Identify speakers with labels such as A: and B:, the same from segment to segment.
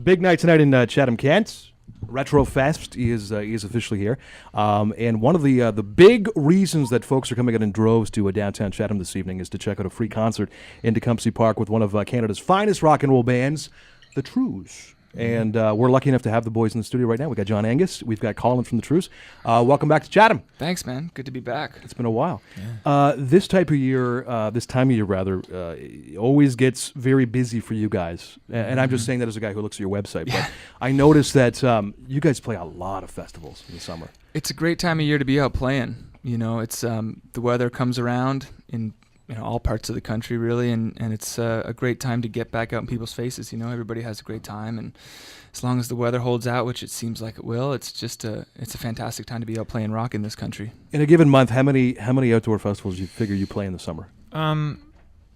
A: Big night tonight in Chatham, Kent. Retrofest is officially here, and one of the big reasons that folks are coming out in droves to downtown Chatham this evening is to check out a free concert in Tecumseh Park with one of Canada's finest rock and roll bands, the Trews. And we're lucky enough to have the boys in the studio right now. We've got John Angus. We've got Colin from the Trews. Welcome back to Chatham.
B: Thanks, man. Good to be back.
A: It's been a while.
B: Yeah.
A: This time of year, always gets very busy for you guys. And I'm just saying that as a guy who looks at your website.
B: Yeah.
A: But I noticed that you guys play a lot of festivals in the summer.
B: It's a great time of year to be out playing. You know, it's the weather comes around in all parts of the country, really, and it's a great time to get back out in people's faces. You know, everybody has a great time, and as long as the weather holds out, which it seems like it will, it's a fantastic time to be out playing rock in this country.
A: In a given month, how many outdoor festivals do you figure you play in the summer?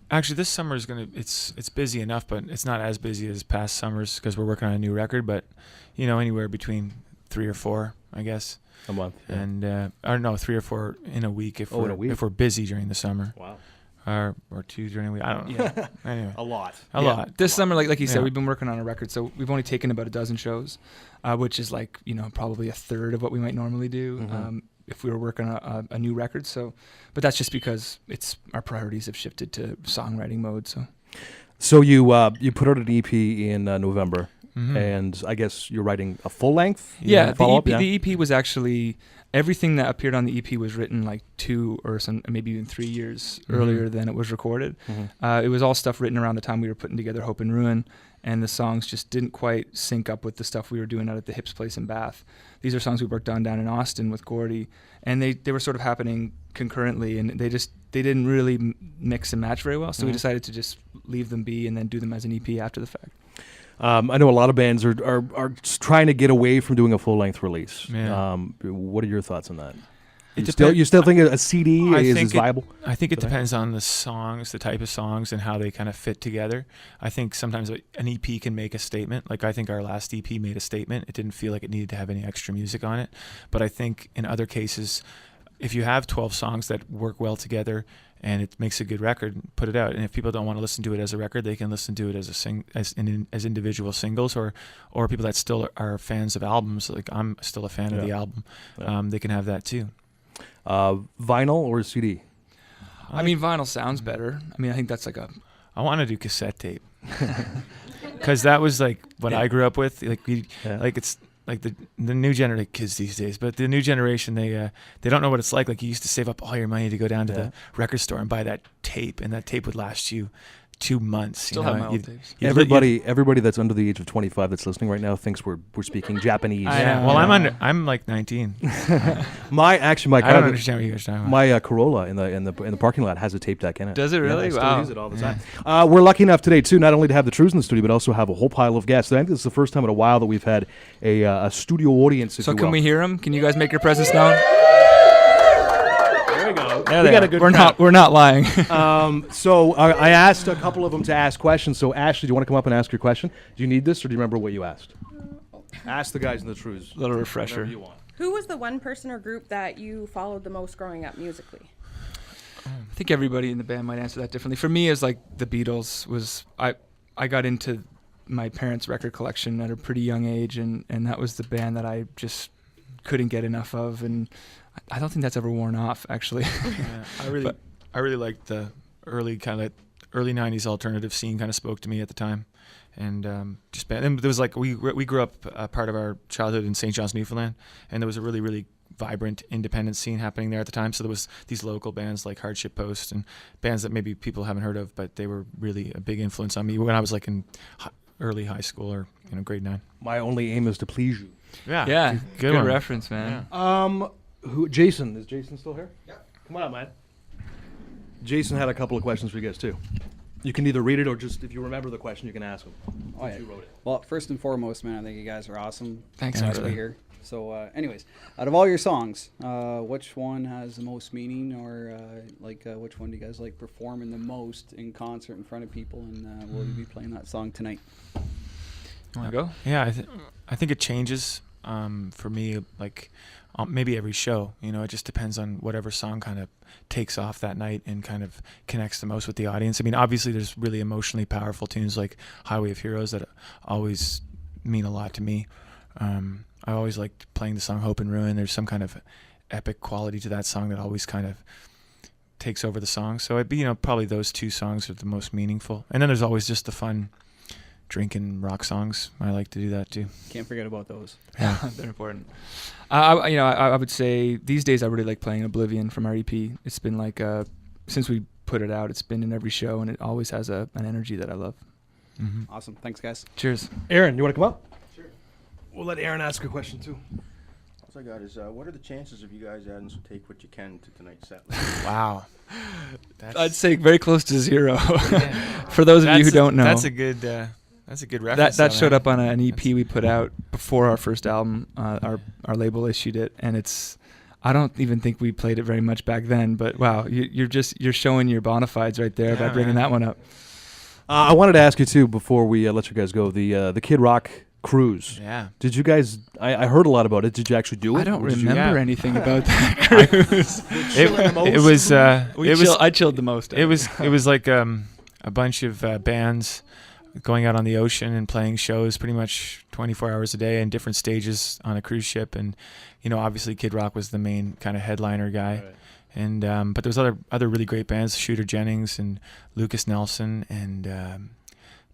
C: Actually, this summer is it's busy enough, but it's not as busy as past summers because we're working on a new record. But anywhere between 3 or 4, I guess.
A: A month, yeah.
C: And or no, 3 or 4 in a week if we're busy during the summer.
A: Wow.
C: Or 2 during the week. I don't know. Yeah. Anyway.
A: A lot.
B: This summer, like you said, we've been working on a record, so we've only taken about a dozen shows, which is probably a third of what we might normally do if we were working on a new record. So, but that's just because our priorities have shifted to songwriting mode.
A: So you put out an EP in November. Mm-hmm. And I guess you're writing a full length?
B: Yeah, the EP was actually, everything that appeared on the EP was written like 2 or maybe even 3 years earlier than it was recorded. Mm-hmm. It was all stuff written around the time we were putting together Hope and Ruin, and the songs just didn't quite sync up with the stuff we were doing out at the Hips place in Bath. These are songs we worked on down in Austin with Gordy, and they were sort of happening concurrently, and they didn't really mix and match very well, so we decided to just leave them be and then do them as an EP after the fact.
A: I know a lot of bands are trying to get away from doing a full-length release.
C: Yeah.
A: What are your thoughts on that? You still think a CD is viable?
C: I think it depends on the songs, the type of songs, and how they kind of fit together. I think sometimes an EP can make a statement. Like I think our last EP made a statement. It didn't feel like it needed to have any extra music on it. But I think in other cases, if you have 12 songs that work well together and it makes a good record, put it out. And if people don't want to listen to it as a record, they can listen to it as individual singles, or people that still are fans of albums. Like I'm still a fan of the album. Yeah. They can have that too.
A: Vinyl or CD?
B: I mean, vinyl sounds better. I mean, I think that's
C: I want to do cassette tape because that was like what I grew up with. It's like the new generation kids these days, but the new generation they don't know what it's like. Like you used to save up all your money to go down to the record store and buy that tape, and that tape would last you 2 months.
B: Still have my old tapes.
A: Everybody that's under the age of 25 that's listening right now thinks we're speaking Japanese.
C: Well, I'm like 19.
A: I
C: don't understand what you guys are talking about.
A: My Corolla in the parking lot has a tape deck in it.
B: Does it really?
A: Yeah, I
B: wow.
A: still use it all the time. We're lucky enough today too, not only to have the Trews in the studio, but also have a whole pile of guests. I think this is the first time in a while that we've had a studio audience.
B: So can we hear them? Can you guys make your presence known?
A: We got a good
B: we're not lying.
A: So I asked a couple of them to ask questions. So Ashley, do you want to come up and ask your question? Do you need this, or do you remember what you asked? Ask the guys in the Trews.
B: A little refresher.
A: You want.
D: Who was the one person or group that you followed the most growing up musically?
B: I think everybody in the band might answer that differently. For me, it's like the Beatles was. I got into my parents' record collection at a pretty young age, and that was the band that I just couldn't get enough of, and I don't think that's ever worn off, actually.
C: Yeah, I really liked the early 90s alternative scene. Kind of spoke to me at the time, and and there was like we grew up part of our childhood in St. John's, Newfoundland, and there was a really, really vibrant independent scene happening there at the time. So there was these local bands like Hardship Post and bands that maybe people haven't heard of, but they were really a big influence on me when I was like in early high school or grade 9.
A: My only aim is to please you.
B: Yeah, good reference, man.
A: Yeah. Jason, is Jason still here? Yeah. Come on up, man. Jason had a couple of questions for you guys too. You can either read it or just, if you remember the question, you can ask him.
E: Oh, yeah.
A: You wrote it.
E: Well, first and foremost, man, I think you guys are awesome.
B: Thanks,
E: to be here. So, anyways, out of all your songs, which one has the most meaning, or which one do you guys like performing the most in concert in front of people, and will you be playing that song tonight?
B: Want to go?
C: Yeah, I think it changes for me, like maybe every show. It just depends on whatever song kind of takes off that night and kind of connects the most with the audience. I mean, obviously there's really emotionally powerful tunes like Highway of Heroes that always mean a lot to me. I always liked playing the song Hope and Ruin. There's some kind of epic quality to that song that always kind of takes over the song. So it'd be, probably those two songs are the most meaningful. And then there's always just the fun drinking rock songs. I like to do that too.
E: Can't forget about those.
B: Yeah, they're important. I would say these days I really like playing Oblivion from our EP. It's been like since we put it out, it's been in every show, and it always has an energy that I love.
C: Mm-hmm.
E: Awesome. Thanks, guys.
B: Cheers.
A: Aaron, you want to come up?
F: Sure.
A: We'll let Aaron ask a question too.
F: What I got is, what are the chances of you guys adding some Take What You Can to tonight's set?
C: Wow.
B: I'd say very close to 0. For those of you who don't know,
C: that's a good reference.
B: That showed up on an EP we put out before our first album. Our label issued it, and I don't even think we played it very much back then. But wow, you're showing your bona fides right there by bringing that one up.
A: I wanted to ask you too before we let you guys go. The Kid Rock cruise.
C: Yeah.
A: Did you guys? I heard a lot about it. Did you actually do it?
B: I don't
A: Or did you-
B: remember anything about that cruise. I chilled the most.
C: It was like a bunch of bands going out on the ocean and playing shows pretty much 24 hours a day in different stages on a cruise ship. And obviously Kid Rock was the main kind of headliner guy.
A: Right.
C: And but there was other really great bands, Shooter Jennings and Lucas Nelson and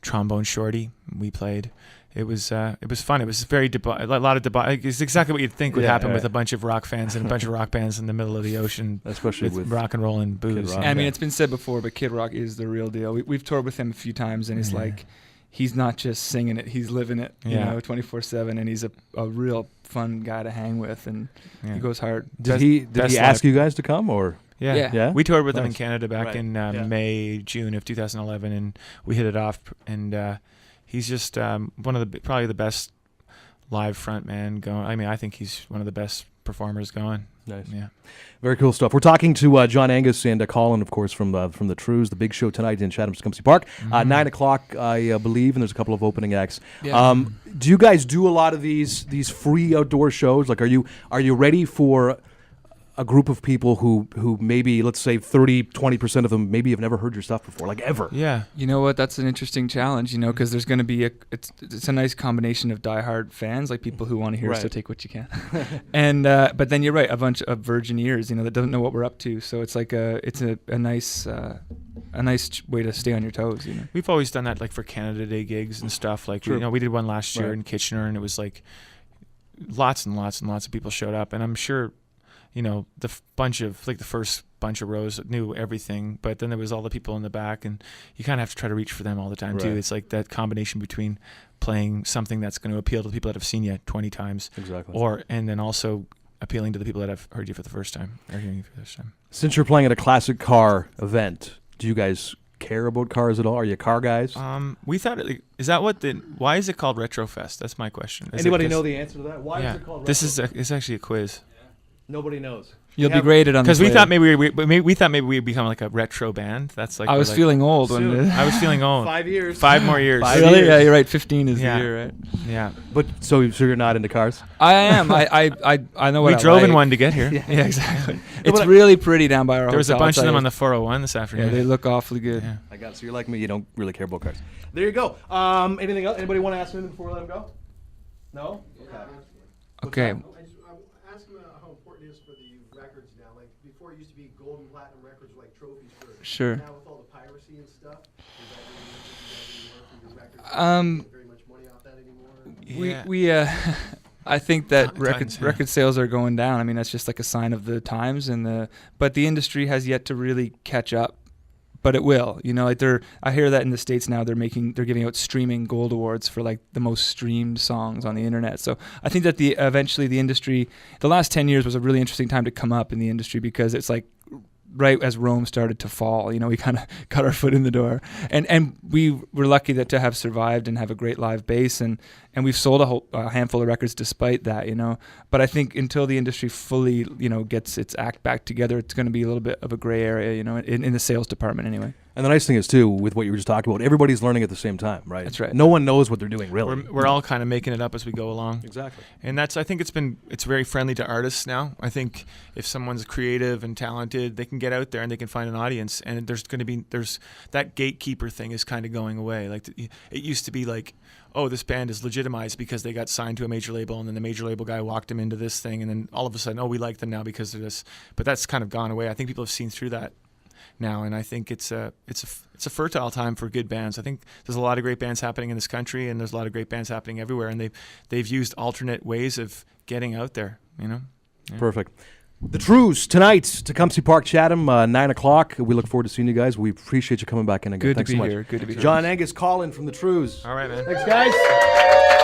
C: Trombone Shorty. We played. It was fun. It was very a lot of debate. It's exactly what you'd think would happen with a bunch of rock fans and a bunch of rock bands in the middle of the ocean,
A: Especially with
C: rock and roll and booze.
A: Rock.
B: I mean, it's been said before, but Kid Rock is the real deal. We've toured with him a few times, and it's like he's not just singing it; he's living it. 24/7, and he's a real fun guy to hang with, and he goes hard.
A: Did he ask you guys to come or?
B: Yeah.
C: We toured with him in
A: Nice.
C: Canada back in May, June of 2011, and we hit it off. And he's just probably the best live front man going. I mean, I think he's one of the best performers going.
A: Nice.
C: Yeah.
A: Very cool stuff. We're talking to John Angus and Colin, of course, from the Trews, the big show tonight in Chatham-Tecumseh Park. 9 o'clock, I believe, and there's a couple of opening acts.
B: Yeah.
A: Do you guys do a lot of these free outdoor shows? Like, are you ready for a group of people who maybe, let's say 30-20% of them maybe have never heard your stuff before, like ever?
C: Yeah.
B: You know what? That's an interesting challenge, because there's going to be it's a nice combination of diehard fans, like people who want to hear us, so take what you can. And but then you're right, a bunch of virgin ears, that don't know what we're up to. So it's like a nice way to stay on your toes,
C: We've always done that, like for Canada Day gigs and stuff. Like we did one last year in Kitchener, and it was like lots and lots and lots of people showed up, and I'm sure the first bunch of rows knew everything, but then there was all the people in the back, and you kind of have to try to reach for them all the time too. It's like that combination between playing something that's going to appeal to the people that have seen you 20 times,
A: Exactly.
C: and then also appealing to the people that have heard you for the first time or hearing you for the first time.
A: Since you're playing at a classic car event, do you guys care about cars at all? Are you car guys?
C: We thought why is it called Retrofest? That's my question.
A: Anybody know the answer to that? Why is it called Retrofest?
C: It's actually a quiz.
A: Nobody knows.
B: You'll be graded on
C: Because
B: this
C: we thought
B: later.
C: we thought maybe we'd become like a retro band. That's like
B: I was feeling old when
C: I was feeling old.
A: 5 years.
C: 5 more years.
B: really? Yeah, you're right. 15 is
C: Yeah.
B: the year, right?
C: Yeah.
A: But so you're not into cars?
B: I am. I know what
C: We
B: I
C: drove in
B: like.
C: one to get here.
B: Yeah, exactly.
A: but
B: It's really pretty down by our hotel.
C: There was a bunch
B: I'll
C: of them
B: tell
C: on
B: you.
C: the 401 this
B: Yeah,
C: afternoon.
B: they look awfully good.
C: Yeah.
A: I got it. So you're like me. You don't really care about cars. There you go. Anything else? Anybody want to ask anything before we let him go? No?
B: Okay.
F: I ask him how important it is for the records now. Like before, it used to be gold and platinum records were like trophies for.
B: Sure.
F: Now with all the piracy and stuff, is that really more for your records? Not very much money off that anymore.
B: We I think that
C: Tons, yeah.
B: record sales are going down. I mean, that's just like a sign of the times, but the industry has yet to really catch up. But it will, I hear that in the States now they're giving out streaming gold awards for like the most streamed songs on the internet. So I think that eventually the industry, the last 10 years was a really interesting time to come up in the industry, because it's like right as Rome started to fall, we kind of got our foot in the door, and we were lucky to have survived and have a great live base, and we've sold a handful of records despite that, But I think until the industry fully, gets its act back together, it's going to be a little bit of a gray area, in the sales department anyway.
A: And the nice thing is, too, with what you were just talking about, everybody's learning at the same time, right?
B: That's right.
A: No one knows what they're doing, really.
C: We're all kind of making it up as we go along.
A: Exactly.
C: And I think it's very friendly to artists now. I think if someone's creative and talented, they can get out there and they can find an audience. And there's that gatekeeper thing is kind of going away. Like it used to be like, oh, this band is legitimized because they got signed to a major label, and then the major label guy walked them into this thing, and then all of a sudden, oh, we like them now because of this. But that's kind of gone away. I think people have seen through that now, and I think it's a fertile time for good bands. I think there's a lot of great bands happening in this country, and there's a lot of great bands happening everywhere, and they've used alternate ways of getting out there. Yeah.
A: Perfect. The Trews tonight, Tecumseh Park, Chatham, 9 o'clock. We look forward to seeing you guys. We appreciate you coming back in again.
B: Good
A: Thanks
B: to be
A: so much.
B: here. Good to be here.
A: John Angus, Colin from the Trews.
C: All right, man.
A: Thanks, guys.